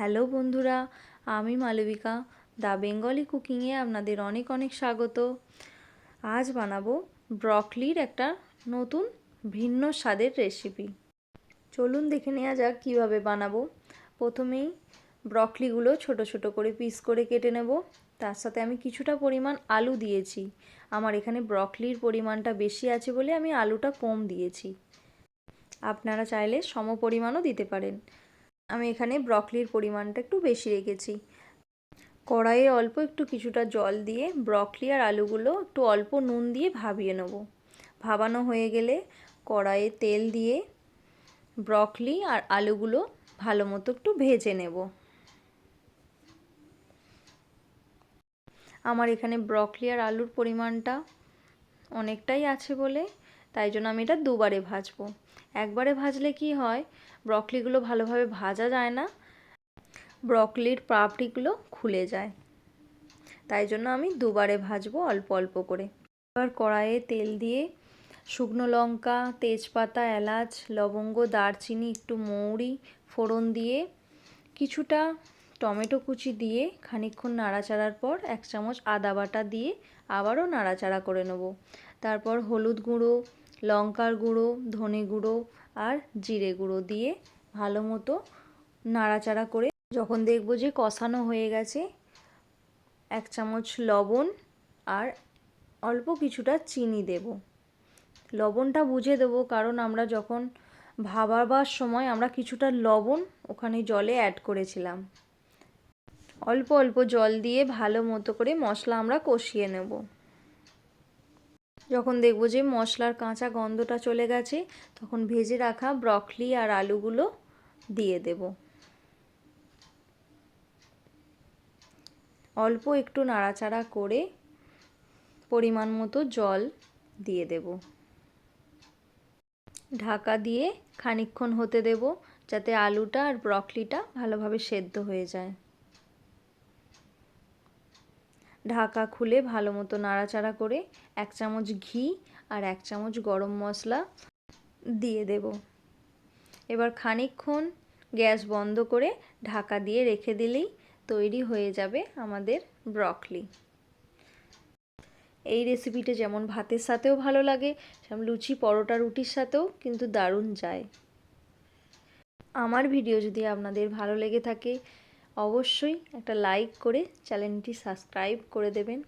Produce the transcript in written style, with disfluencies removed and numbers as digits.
Hello বন্ধুরা, আমি Malavika the Bengali কুকিংয়ে আপনাদের অনেক অনেক স্বাগত। আজ বানাবো ব্রকলির একটা নতুন ভিন্ন স্বাদের রেসিপি। চলুন দেখে নেওয়া যাক কীভাবে বানাবো। প্রথমেই ব্রকলিগুলো ছোট ছোট করে পিস করে কেটে নেব। তার সাথে আমি কিছুটা পরিমাণ আলু দিয়েছি। আমার এখানে ব্রকলির পরিমাণটা বেশি আছে বলে আমি আলুটা কম দিয়েছি। আপনারা চাইলে সম পরিমাণও দিতে পারেন। আমি এখানে ব্রকলির পরিমাণটা একটু বেশি রেখেছি। কড়াইয়ে অল্প একটু কিছুটা জল দিয়ে ব্রকলি আর আলুগুলো একটু অল্প নুন দিয়ে ভাবিয়ে নেব। ভাবানো হয়ে গেলে কড়াইয়ে তেল দিয়ে ব্রকলি আর আলুগুলো ভালো মতো একটু ভেজে নেব। আমার এখানে ব্রকলি আর আলুর পরিমাণটা অনেকটাই আছে বলে তাই জন্য আমি এটা দুবারে ভাজবো। একবারে ভাজলে কি হয়, ব্রকলিগুলো ভালোভাবে ভাজা যায় না, ব্রকলির পাপড়িগুলো খুলে যায়। তাই জন্য আমি দুবারে ভাজবো অল্প অল্প করে। এবার কড়াইয়ে তেল দিয়ে শুকনো লঙ্কা, তেজপাতা, এলাচ, লবঙ্গ, দারচিনি, একটু মৌরি ফোড়ন দিয়ে কিছুটা টমেটো কুচি দিয়ে খানিকক্ষণ নাড়াচাড়ার পর 1 চামচ আদা বাটা দিয়ে আবারও নাড়াচাড়া করে নেব। তারপর হলুদ গুঁড়ো, লঙ্কার গুঁড়ো, ধনে গুঁড়ো আর জিরে গুঁড়ো দিয়ে ভালো মতো নাড়াচাড়া করে যখন দেখব যে কষানো হয়ে গেছে 1 চামচ লবণ আর অল্প কিছুটা চিনি দেব। লবণটা বুঝে দেবো, কারণ আমরা যখন ভাবার সময় আমরা কিছুটা লবণ ওখানে জলে অ্যাড করেছিলাম। অল্প অল্প জল দিয়ে ভালো মতো করে মশলা আমরা কষিয়ে নেব। যখন দেখব যে মশলার কাঁচা গন্ধটা চলে গেছে তখন ভেজে রাখা ব্রকলি আর আলুগুলো দিয়ে দেব। অল্প একটু নাড়াচাড়া করে পরিমাণ মতো জল দিয়ে দেব। ঢাকা দিয়ে খানিকক্ষণ হতে দেব যাতে আলুটা আর ব্রকলিটা ভালোভাবে সেদ্ধ হয়ে যায়। ঢাকা খুলে ভালো মতো নাড়াচাড়া করে 1 চামচ ঘি আর 1 চামচ গরম মশলা দিয়ে দেব। এবার খানিকক্ষণ গ্যাস বন্ধ করে ঢাকা দিয়ে রেখে দিলেই তৈরি হয়ে যাবে আমাদের ব্রকলি। এই রেসিপিটা যেমন ভাতের সাথেও ভালো লাগে, যেমন লুচি, পরোটা, রুটির সাথেও কিন্তু দারুণ যায়। আমার ভিডিও যদি আপনাদের ভালো লেগে থাকে অবশ্যই একটা লাইক করে চ্যানেলটি সাবস্ক্রাইব করে দেবেন।